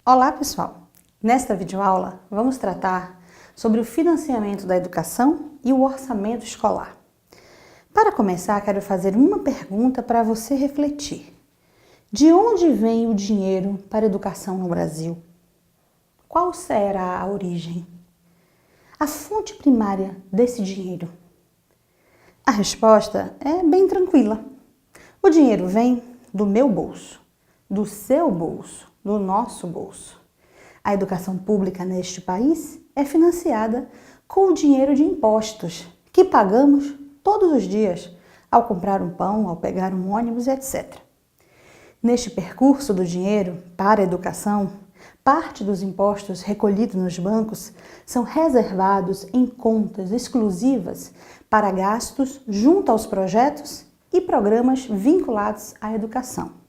Olá pessoal! Nesta videoaula vamos tratar sobre o financiamento da educação e o orçamento escolar. Para começar, quero fazer uma pergunta para você refletir. De onde vem o dinheiro para a educação no Brasil? Qual será a origem? A fonte primária desse dinheiro? A resposta é bem tranquila. O dinheiro vem do meu bolso, do seu bolso, do nosso bolso. A educação pública neste país é financiada com o dinheiro de impostos que pagamos todos os dias ao comprar um pão, ao pegar um ônibus, etc. Neste percurso do dinheiro para a educação, parte dos impostos recolhidos nos bancos são reservados em contas exclusivas para gastos junto aos projetos e programas vinculados à educação.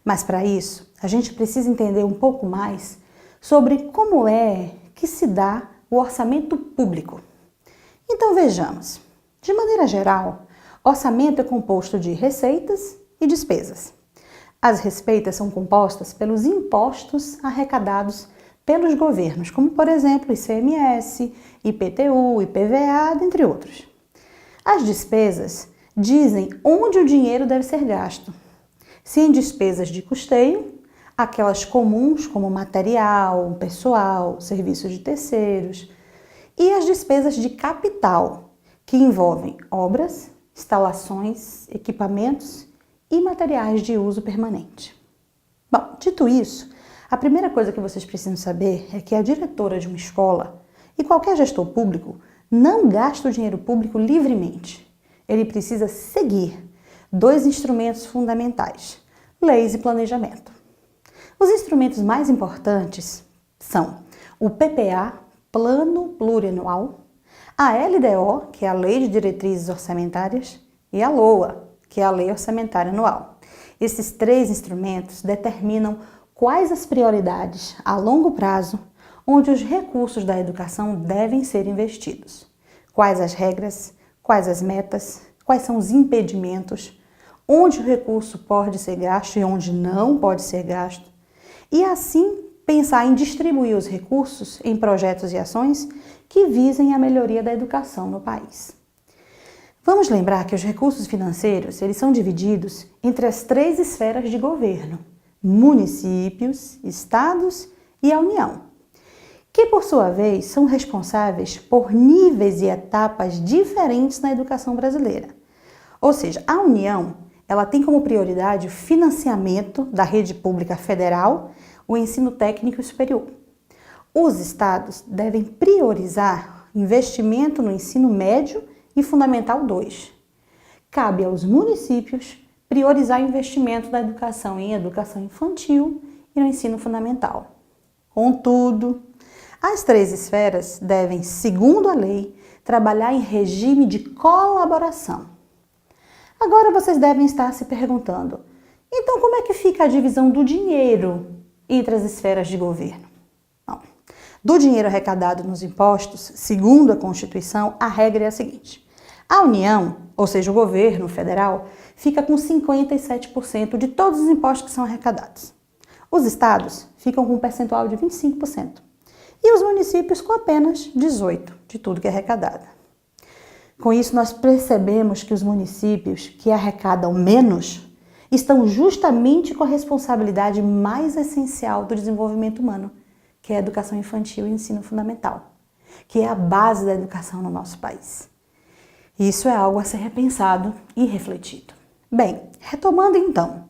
Mas para isso, a gente precisa entender um pouco mais sobre como é que se dá o orçamento público. Então vejamos, de maneira geral, orçamento é composto de receitas e despesas. As receitas são compostas pelos impostos arrecadados pelos governos, como por exemplo ICMS, IPTU, IPVA, dentre outros. As despesas dizem onde o dinheiro deve ser gasto. Se em despesas de custeio, aquelas comuns como material, pessoal, serviços de terceiros, e as despesas de capital, que envolvem obras, instalações, equipamentos e materiais de uso permanente. Bom, dito isso, a primeira coisa que vocês precisam saber é que a diretora de uma escola e qualquer gestor público não gasta o dinheiro público livremente. Ele precisa seguir dois instrumentos fundamentais: leis e planejamento. Os instrumentos mais importantes são o PPA, Plano Plurianual, a LDO, que é a Lei de Diretrizes Orçamentárias, e a LOA, que é a Lei Orçamentária Anual. Esses três instrumentos determinam quais as prioridades a longo prazo onde os recursos da educação devem ser investidos, quais as regras, quais as metas, quais são os impedimentos, onde o recurso pode ser gasto e onde não pode ser gasto, e assim pensar em distribuir os recursos em projetos e ações que visem a melhoria da educação no país. Vamos lembrar que os recursos financeiros eles são divididos entre as três esferas de governo: municípios, estados e a União, que por sua vez são responsáveis por níveis e etapas diferentes na educação brasileira. Ou seja, a União ela tem como prioridade o financiamento da rede pública federal, o ensino técnico e superior. Os estados devem priorizar investimento no ensino médio e fundamental 2. Cabe aos municípios priorizar investimento da educação em educação infantil e no ensino fundamental. Contudo, as três esferas devem, segundo a lei, trabalhar em regime de colaboração. Agora vocês devem estar se perguntando, então como é que fica a divisão do dinheiro entre as esferas de governo? Bom, do dinheiro arrecadado nos impostos, segundo a Constituição, a regra é a seguinte: a União, ou seja, o governo federal, fica com 57% de todos os impostos que são arrecadados. Os estados ficam com um percentual de 25%. E os municípios com apenas 18% de tudo que é arrecadado. Com isso, nós percebemos que os municípios que arrecadam menos estão justamente com a responsabilidade mais essencial do desenvolvimento humano, que é a educação infantil e ensino fundamental, que é a base da educação no nosso país. Isso é algo a ser repensado e refletido. Bem, retomando então,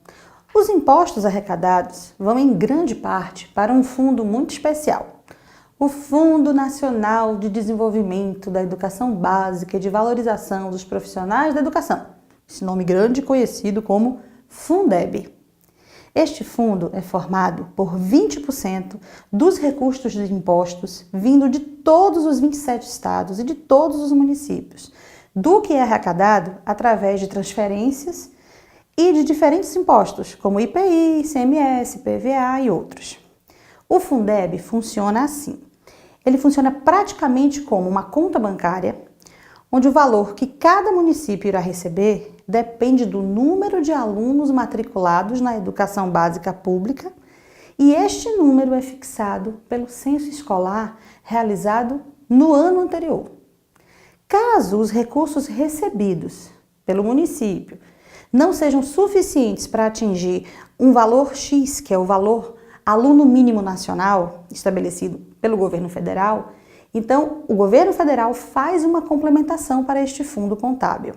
os impostos arrecadados vão em grande parte para um fundo muito especial, o Fundo Nacional de Desenvolvimento da Educação Básica e de Valorização dos Profissionais da Educação, esse nome grande conhecido como Fundeb. Este fundo é formado por 20% dos recursos dos impostos vindo de todos os 27 estados e de todos os municípios, do que é arrecadado através de transferências e de diferentes impostos, como IPI, ICMS, IPVA e outros. O Fundeb funciona assim. Ele funciona praticamente como uma conta bancária, onde o valor que cada município irá receber depende do número de alunos matriculados na educação básica pública e este número é fixado pelo censo escolar realizado no ano anterior. Caso os recursos recebidos pelo município não sejam suficientes para atingir um valor X, que é o valor aluno mínimo nacional estabelecido pelo governo federal, então o governo federal faz uma complementação para este fundo contábil.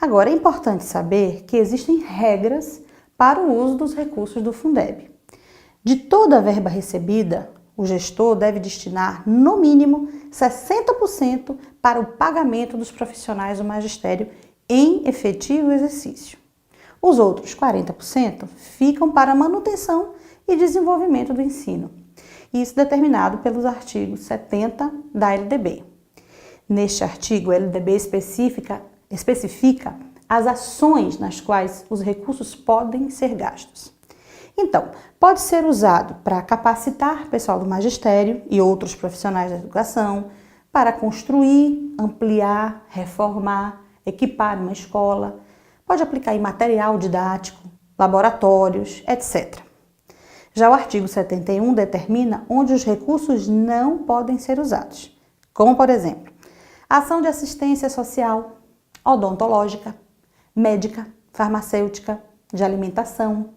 Agora, é importante saber que existem regras para o uso dos recursos do Fundeb. De toda a verba recebida, o gestor deve destinar, no mínimo, 60% para o pagamento dos profissionais do magistério em efetivo exercício. Os outros 40% ficam para manutenção e desenvolvimento do ensino. Isso determinado pelos artigos 70 da LDB. Neste artigo, a LDB especifica as ações nas quais os recursos podem ser gastos. Então, pode ser usado para capacitar pessoal do magistério e outros profissionais da educação, para construir, ampliar, reformar, equipar uma escola, pode aplicar em material didático, laboratórios, etc. Já o artigo 71 determina onde os recursos não podem ser usados, como, por exemplo, ação de assistência social, odontológica, médica, farmacêutica, de alimentação.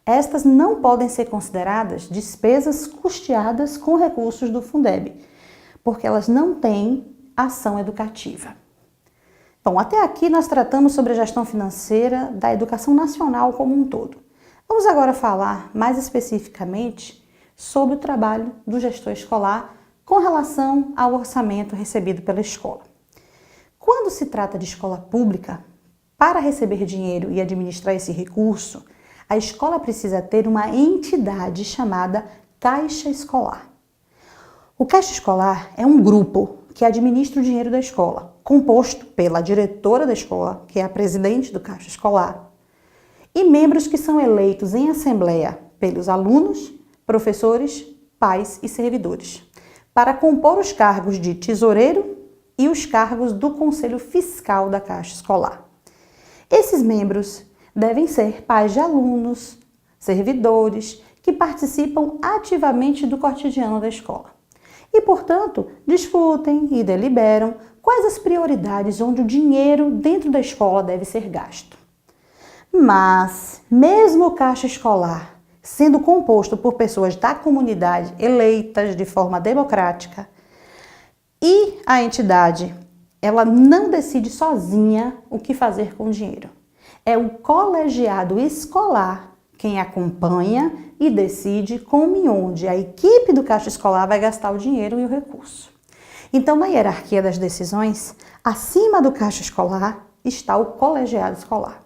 Estas não podem ser consideradas despesas custeadas com recursos do Fundeb, porque elas não têm ação educativa. Bom, até aqui nós tratamos sobre a gestão financeira da educação nacional como um todo. Vamos agora falar mais especificamente sobre o trabalho do gestor escolar com relação ao orçamento recebido pela escola. Quando se trata de escola pública, para receber dinheiro e administrar esse recurso, a escola precisa ter uma entidade chamada Caixa Escolar. O Caixa Escolar é um grupo que administra o dinheiro da escola, composto pela diretora da escola, que é a presidente do Caixa Escolar, e membros que são eleitos em assembleia pelos alunos, professores, pais e servidores, para compor os cargos de tesoureiro e os cargos do Conselho Fiscal da Caixa Escolar. Esses membros devem ser pais de alunos, servidores, que participam ativamente do cotidiano da escola. E, portanto, discutem e deliberam quais as prioridades onde o dinheiro dentro da escola deve ser gasto. Mas, mesmo o Caixa Escolar sendo composto por pessoas da comunidade eleitas de forma democrática, e a entidade, ela não decide sozinha o que fazer com o dinheiro. É o colegiado escolar quem acompanha e decide como e onde a equipe do Caixa Escolar vai gastar o dinheiro e o recurso. Então, na hierarquia das decisões, acima do Caixa Escolar está o colegiado escolar.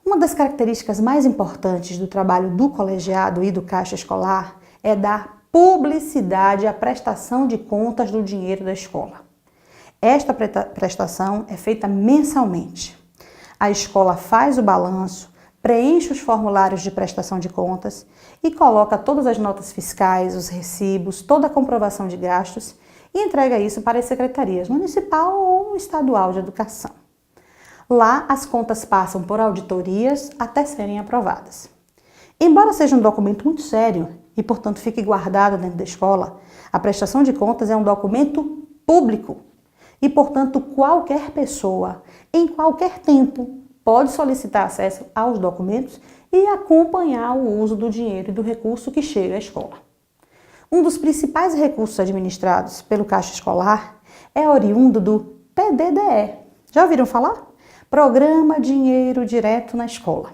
Uma das características mais importantes do trabalho do colegiado e do Caixa Escolar é dar publicidade à prestação de contas do dinheiro da escola. Esta prestação é feita mensalmente. A escola faz o balanço, preenche os formulários de prestação de contas e coloca todas as notas fiscais, os recibos, toda a comprovação de gastos e entrega isso para as secretarias municipal ou estadual de educação. Lá, as contas passam por auditorias até serem aprovadas. Embora seja um documento muito sério e, portanto, fique guardado dentro da escola, a prestação de contas é um documento público e, portanto, qualquer pessoa, em qualquer tempo, pode solicitar acesso aos documentos e acompanhar o uso do dinheiro e do recurso que chega à escola. Um dos principais recursos administrados pelo Caixa Escolar é oriundo do PDDE. Já ouviram falar? Programa Dinheiro Direto na Escola.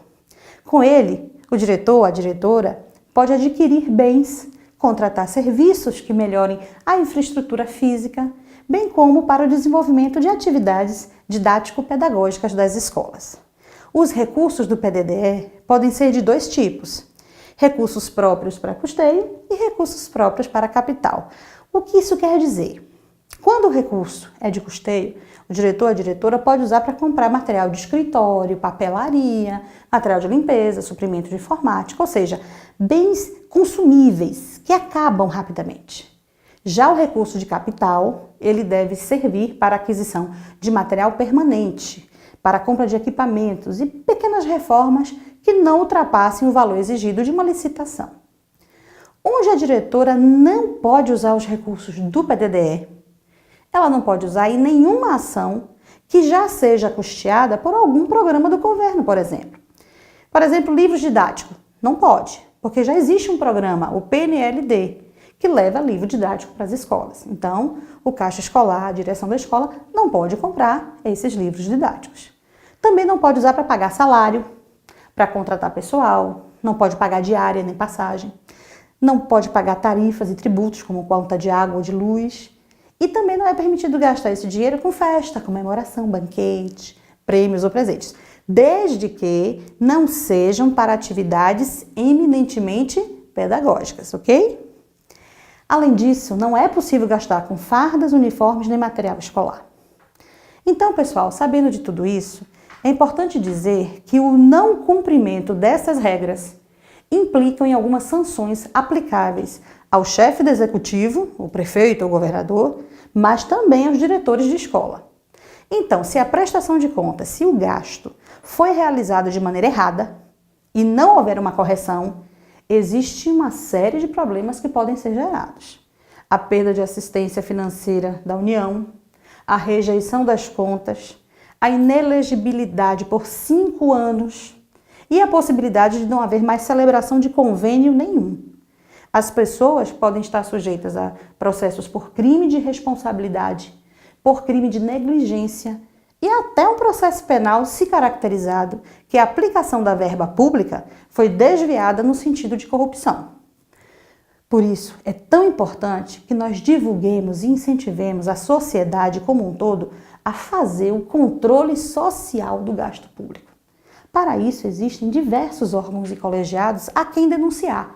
Com ele, o diretor ou a diretora pode adquirir bens, contratar serviços que melhorem a infraestrutura física, bem como para o desenvolvimento de atividades didático-pedagógicas das escolas. Os recursos do PDDE podem ser de dois tipos: recursos próprios para custeio e recursos próprios para capital. O que isso quer dizer? Quando o recurso é de custeio, o diretor ou a diretora pode usar para comprar material de escritório, papelaria, material de limpeza, suprimento de informática, ou seja, bens consumíveis que acabam rapidamente. Já o recurso de capital, ele deve servir para a aquisição de material permanente, para a compra de equipamentos e pequenas reformas que não ultrapassem o valor exigido de uma licitação. Onde a diretora não pode usar os recursos do PDDE, ela não pode usar em nenhuma ação que já seja custeada por algum programa do governo, por exemplo. Por exemplo, livros didáticos. Não pode, porque já existe um programa, o PNLD, que leva livro didático para as escolas. Então, o caixa escolar, a direção da escola, não pode comprar esses livros didáticos. Também não pode usar para pagar salário, para contratar pessoal, não pode pagar diária nem passagem, não pode pagar tarifas e tributos, como conta de água ou de luz, e também não é permitido gastar esse dinheiro com festa, comemoração, banquete, prêmios ou presentes, desde que não sejam para atividades eminentemente pedagógicas, ok? Além disso, não é possível gastar com fardas, uniformes nem material escolar. Então, pessoal, sabendo de tudo isso, é importante dizer que o não cumprimento dessas regras implicam em algumas sanções aplicáveis ao chefe do executivo, o prefeito ou o governador, mas também aos diretores de escola. Então, se a prestação de contas, se o gasto foi realizado de maneira errada e não houver uma correção, existe uma série de problemas que podem ser gerados. A perda de assistência financeira da União, a rejeição das contas, a inelegibilidade por 5 anos e a possibilidade de não haver mais celebração de convênio nenhum. As pessoas podem estar sujeitas a processos por crime de responsabilidade, por crime de negligência e até um processo penal se caracterizado que a aplicação da verba pública foi desviada no sentido de corrupção. Por isso, é tão importante que nós divulguemos e incentivemos a sociedade como um todo a fazer o controle social do gasto público. Para isso, existem diversos órgãos e colegiados a quem denunciar.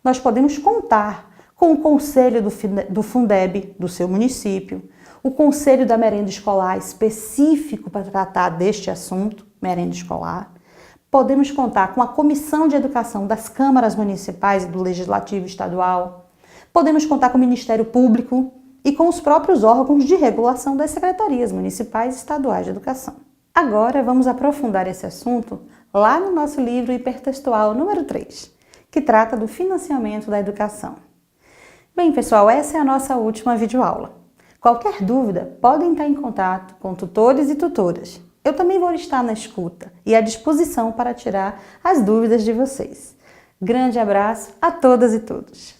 Nós podemos contar com o conselho do Fundeb do seu município, o conselho da merenda escolar específico para tratar deste assunto, merenda escolar. Podemos contar com a Comissão de Educação das câmaras municipais e do Legislativo Estadual. Podemos contar com o Ministério Público e com os próprios órgãos de regulação das secretarias municipais e estaduais de educação. Agora vamos aprofundar esse assunto lá no nosso livro hipertextual número 3, que trata do financiamento da educação. Bem, pessoal, essa é a nossa última videoaula. Qualquer dúvida, podem estar em contato com tutores e tutoras. Eu também vou estar na escuta e à disposição para tirar as dúvidas de vocês. Grande abraço a todas e todos!